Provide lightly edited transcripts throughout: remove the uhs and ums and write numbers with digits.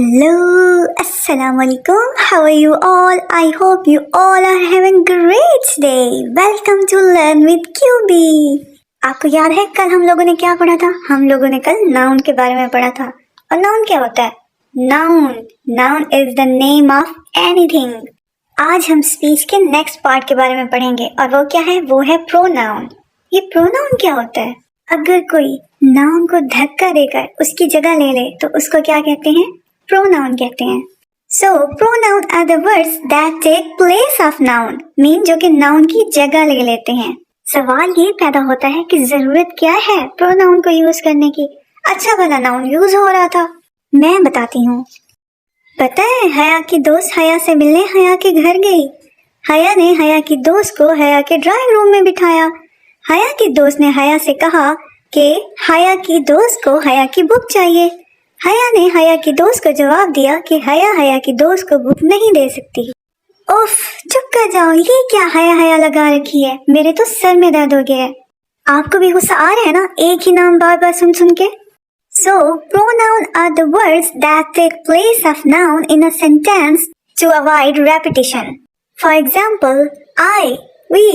Hello, Assalamualaikum. How are you all? I hope you all are having great day. Welcome to Learn with QB. आपको याद है कल हम लोगों ने क्या पढ़ा था? हम लोगों ने कल नाउन के बारे में पढ़ा था। और नाउन क्या होता है? Noun is the name of anything. आज हम स्पीच के नेक्स्ट पार्ट के बारे में पढ़ेंगे और वो क्या है? वो है प्रोनाउन। ये प्रोनाउन क्या होता है? अगर कोई नाउन को धक्का देकर उसकी जगह ले ले तो उसको क्या कहते हैं? प्रोनाउन कहते हैं। सो pronoun are the words that take place of noun, mean जो कि नाउन की जगह ले लेते हैं। सवाल ये पैदा होता है कि जरूरत क्या है प्रोनाउन को यूज करने की? अच्छा भला नाउन यूज हो रहा था। मैं बताती हूँ। पता है, हया की दोस्त हया से मिलने हया के घर गई। हया ने हया की दोस्त को हया के ड्राइंग रूम में बिठाया। हया की दोस्त ने हया से कहा कि हया की दोस्त को हया की बुक चाहिए। हया ने हया की दोस्त को जवाब दिया कि हया की दोस्त को बुक नहीं दे सकती। उफ, चुप कर जाओ, ये क्या हया लगा रखी है? मेरे तो सर में दर्द हो गया है। आपको भी गुस्सा आ रहा है ना एक ही नाम बार बार सुन के? So, pronoun are the words that take place of noun in a sentence to avoid repetition. For example, I, we,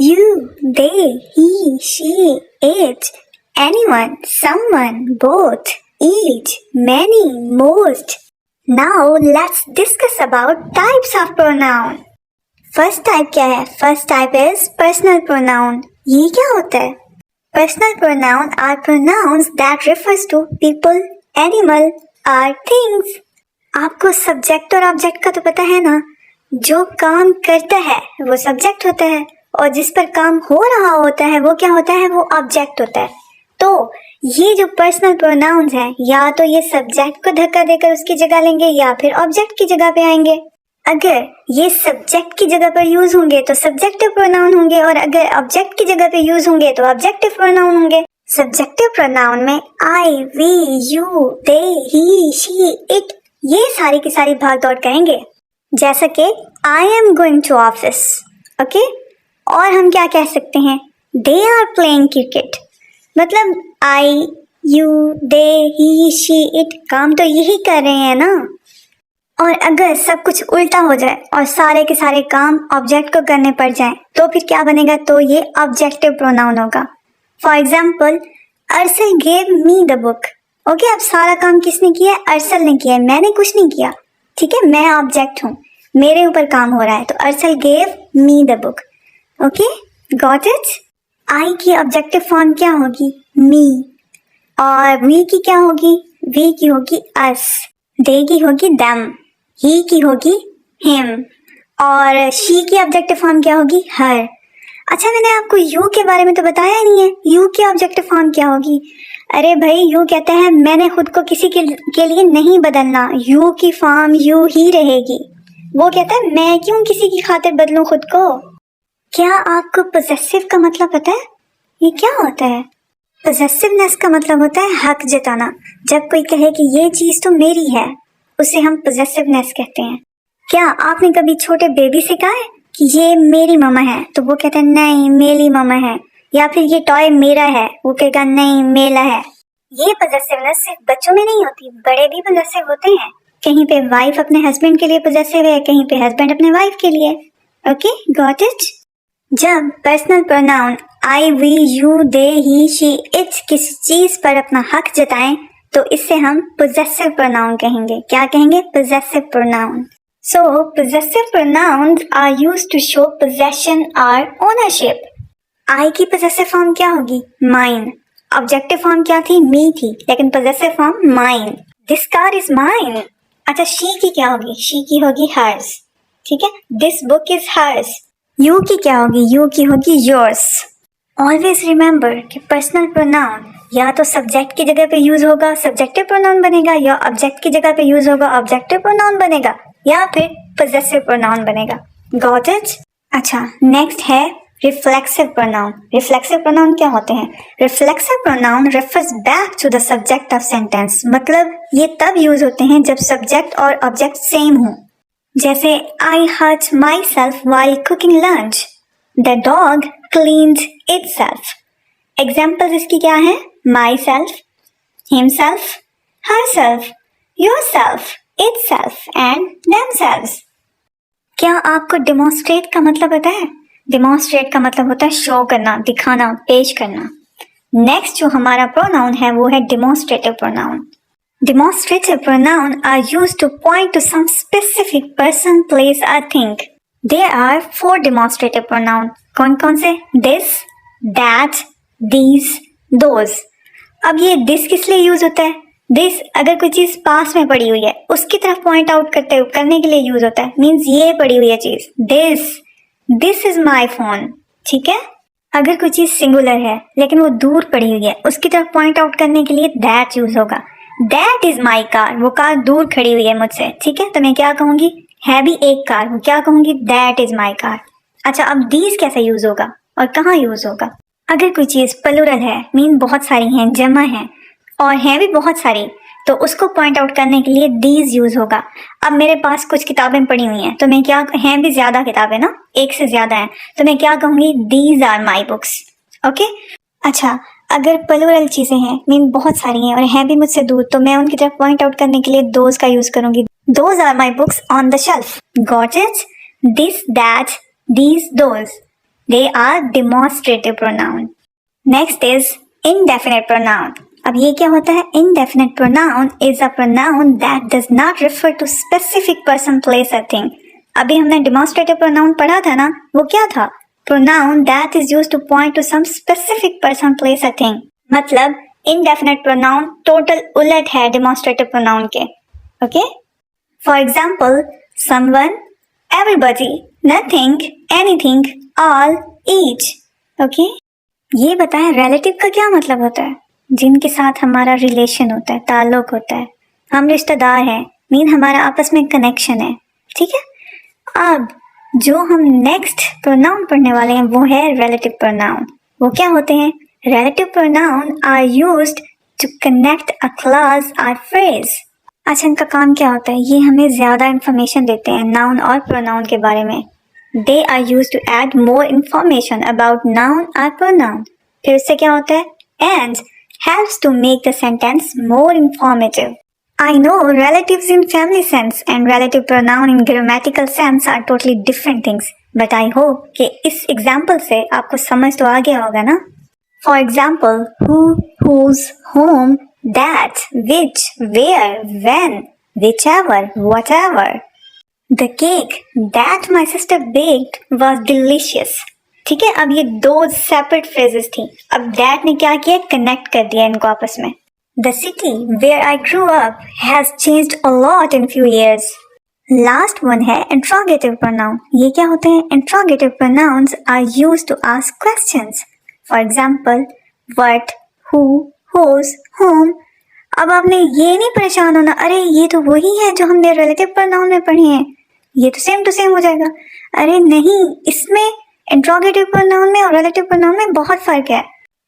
you, they, he, she, it, anyone, someone, both, each, many, most. Now let's discuss about types of pronoun. First type क्या है? First type is personal pronoun. ये क्या होता है? Personal pronoun are pronouns that refers to people, animal or things. आपको subject और object का तो पता है ना? जो काम करता है वो सब्जेक्ट होता है और जिस पर काम हो रहा होता है वो क्या होता है? वो ऑब्जेक्ट होता है। तो ये जो पर्सनल प्रोनाउंस हैं, या तो ये सब्जेक्ट को धक्का देकर उसकी जगह लेंगे या फिर ऑब्जेक्ट की जगह पे आएंगे। अगर ये सब्जेक्ट की जगह पर यूज होंगे तो सब्जेक्टिव प्रोनाउन होंगे और अगर ऑब्जेक्ट की जगह पे यूज होंगे तो ऑब्जेक्टिव प्रोनाउन होंगे। सब्जेक्टिव प्रोनाउन में I, we, you, they, he, she, it, ये सारी की सारी भाग दौड़ करेंगे। जैसा कि I am going to office, okay. और हम क्या कह सकते हैं? They are playing cricket. मतलब I, you, they, he, she, it काम तो यही कर रहे हैं ना। और अगर सब कुछ उल्टा हो जाए और सारे के सारे काम ऑब्जेक्ट को करने पड़ जाएं तो फिर क्या बनेगा? तो ये ऑब्जेक्टिव प्रोनाउन होगा। For example, Arsal gave me the book. Okay, अब सारा काम किसने किया है? अरसल ने किया है, मैंने कुछ नहीं किया। ठीक है, मैं ऑब्जेक्ट हूँ, मेरे ऊपर काम हो रहा है। तो Arsal gave me the book. Okay, got it? I की ऑब्जेक्टिव फॉर्म क्या होगी? मी। और वी की क्या होगी? वी की होगी अस। दे की होगी देम। ही की होगी हिम। और शी की ऑब्जेक्टिव फॉर्म क्या होगी? हर। अच्छा, मैंने आपको यू के बारे में तो बताया नहीं है। यू की ऑब्जेक्टिव फॉर्म क्या होगी? अरे भाई, यू कहता है मैंने खुद को किसी के लिए नहीं बदलना। यू की फॉर्म यू ही रहेगी। वो कहता है मैं क्यों किसी की खातिर बदलूं खुद को। क्या आपको पोजेसिव का मतलब पता है? ये क्या होता है? पोजेसिवनेस का मतलब होता है हक जताना। जब कोई कहे कि ये चीज तो मेरी है, उसे हम पोजेसिवनेस कहते हैं। क्या आपने कभी छोटे बेबी से कहा है कि ये मेरी मम्मा है? तो वो कहता है नहीं, मेरी मम्मा है। या फिर ये टॉय मेरा है, वो कहेगा नहीं, मेरा है। ये पोजेसिवनेस सिर्फ बच्चों में नहीं होती, बड़े भी पोजेसिव होते हैं। कहीं पे वाइफ अपने हस्बैंड के लिए पोजेसिव है, कहीं पे हस्बैंड अपने वाइफ के लिए। Okay, got it? जब personal pronoun I, we, you, they, he, she, it किसी चीज पर अपना हक जताएं तो इससे हम पोजेसिव प्रोनाउन कहेंगे। क्या कहेंगे? Possessive pronoun. So possessive pronouns are used to show possession और ओनरशिप। आई की पोजेसिव फॉर्म क्या होगी? माइन। ऑब्जेक्टिव फॉर्म क्या थी? मी थी, लेकिन possessive form mine. This car is mine. अच्छा, शी की क्या होगी? शी की होगी हर्स। ठीक है, this book is hers. You की क्या होगी? यू की होगी योर्स। ऑलवेज रिमेंबर कि पर्सनल प्रोनाउन या तो सब्जेक्ट की जगह पे यूज होगा, सब्जेक्टिव प्रोनाउन बनेगा, या ऑब्जेक्ट की जगह पे यूज होगा, ऑब्जेक्टिव प्रोनाउन बनेगा, या फिर पोजेसिव प्रोनाउन बनेगा। Got it? अच्छा, नेक्स्ट है रिफ्लेक्सिव प्रोनाउन। रिफ्लेक्सिव प्रोनाउन क्या होते हैं? Reflexive pronoun refers back to the subject of sentence. मतलब ये तब यूज होते हैं जब सब्जेक्ट और ऑब्जेक्ट सेम हो। जैसे I hurt myself while cooking lunch. The dog cleaned itself. Examples इसकी क्या है? Myself, himself, herself, yourself. itself and themselves. क्या आपको demonstrate का मतलब पता है? Demonstrate का मतलब होता है शो करना, दिखाना, पेश करना. नेक्स्ट जो हमारा प्रोनाउन है वो है demonstrative pronoun. Demonstrative pronoun are used to point to some specific person, place or thing. There are 4 demonstrative pronoun. कौन कौन से? This, that, these, those. अब ये this किस लिए यूज होता है? दिस अगर कोई चीज पास में पड़ी हुई है उसकी तरफ पॉइंट आउट करने के लिए यूज होता है. मीन्स ये पड़ी हुई है चीज. This is my phone. ठीक है. अगर कोई चीज सिंगुलर है लेकिन वो दूर पड़ी हुई है उसकी तरफ पॉइंट आउट करने के लिए दैट यूज होगा. That is my car. वो कार दूर खड़ी हुई है मुझसे. ठीक है. तो मैं क्या कहूंगी? है भी एक कार. वो क्या कहूंगी? That is my car. अच्छा, अब दीज कैसे यूज होगा और कहाँ यूज होगा? अगर कोई चीज प्लूरल है, मीन बहुत सारी हैं, जमा है और हैं भी बहुत सारी, तो उसको पॉइंट आउट करने के लिए दीज यूज होगा. अब मेरे पास कुछ किताबें पड़ी हुई हैं तो मैं क्या, हैं भी ज्यादा किताबें ना, एक से ज्यादा हैं, तो मैं क्या कहूंगी? These are my books. Okay. अच्छा, अगर प्लूरल चीजें हैं, मीन बहुत सारी हैं और हैं भी मुझसे दूर, तो मैं उनकी तरफ पॉइंट आउट करने के लिए दोज का यूज करूंगी. Those are my books on the shelf. Got it? This, that, these, those. They are demonstrative pronoun. Next is indefinite pronoun. अब ये क्या होता है? Indefinite pronoun is a pronoun that does not refer to specific person, place or thing. अभी हमने demonstrative pronoun पढ़ा था ना, वो क्या था? Pronoun that is used to point to some specific person, place or thing. मतलब indefinite pronoun total उलट है demonstrative pronoun के. Okay? For example, someone, everybody, nothing, anything, all, each. Okay? ये बताएं रिलेटिव का क्या मतलब होता है? जिनके साथ हमारा रिलेशन होता है, ताल्लुक होता है, हम रिश्तेदार हैं, मीन हमारा आपस में कनेक्शन है. ठीक है. अब जो हम नेक्स्ट प्रोनाउन पढ़ने वाले हैं वो है रिलेटिव प्रोनाउन. वो क्या होते हैं? Relative pronoun are used to connect a clause और फ्रेज. अच्छा, इनका काम क्या होता है? ये हमें ज्यादा इंफॉर्मेशन देते हैं नाउन और प्रोनाउन के बारे में. They are used to add more information about noun or pronoun. फिर इससे क्या होता है? And helps to make the sentence more informative. I know relatives in family sense and relative pronoun in grammatical sense are totally different things. But I hope कि इस example से आपको समझ तो आ गया होगा ना? For example, who, whose, whom, that, which, where, when, whichever, whatever. The cake that my sister baked was delicious. ठीक है. अब ये दो सेपरेट फ्रेजेस थी. अब that ने क्या किया? कनेक्ट कर दिया इनको आपस में. The city where I grew up has changed a lot in few years. Last one है interrogative pronoun. ये क्या होते हैं? Interrogative pronouns are used to ask questions. For example, what, who, whose, whom. अब आपने ये नहीं परेशान होना, अरे ये तो वही है जो हमने रिलेटिव प्रोनाउन में पढ़ी है, ये तो सेम टू सेम हो जाएगा. अरे नहीं, इसमें इंट्रोगेटिव प्रोनाउन में और रिलेटिव प्रोनाउन में बहुत फर्क है.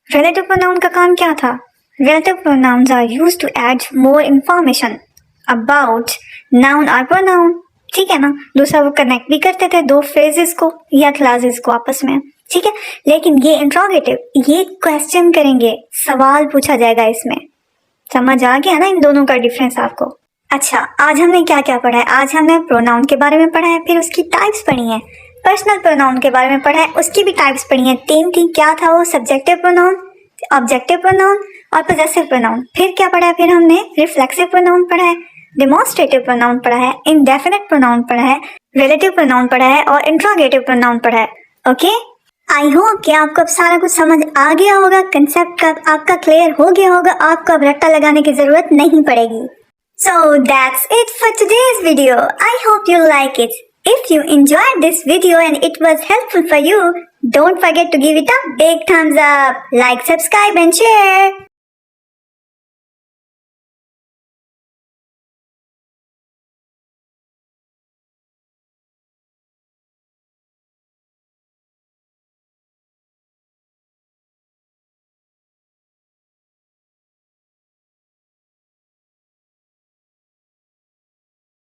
रिलेटिव प्रोनाउन का काम क्या था? Relative pronouns are used to add more information about noun और प्रोनाउन. ठीक है ना. दूसरा, वो कनेक्ट भी करते थे दो फ्रेजेस को या क्लासेस को आपस में. ठीक है. लेकिन ये इंट्रोगेटिव, ये क्वेश्चन करेंगे, सवाल पूछा जाएगा इसमें. समझ आ गया ना इन दोनों का डिफरेंस आपको? अच्छा, आज हमने क्या क्या पढ़ा है? आज हमने प्रोनाउन के बारे में पढ़ा है, फिर उसकी टाइप्स पढ़ी हैं. पर्सनल प्रोनाउन के बारे में पढ़ा है, उसकी भी टाइप्स पढ़ी हैं. 3 थी. क्या था वो? सब्जेक्टिव प्रोनाउन, ऑब्जेक्टिव प्रोनाउन और पोजेसिव प्रोनाउन. फिर क्या पढ़ा है? फिर हमने रिफ्लेक्सिव प्रोनाउन पढ़ा है, डेमोन्स्ट्रेटिव प्रोनाउन पढ़ा है, इंडेफिनिट प्रोनाउन पढ़ा है, रिलेटिव प्रोनाउन पढ़ा है और इंट्रोगेटिव प्रोनाउन पढ़ा है. ओके. आई होप कि आपको अब सारा कुछ समझ आ गया होगा, कंसेप्ट का आपका क्लियर हो गया होगा, आपको अब रट्टा लगाने की जरूरत नहीं पड़ेगी. So that's it for today's video. I hope you like it. If you enjoyed this video and it was helpful for you, don't forget to give it a big thumbs up, like, subscribe and share.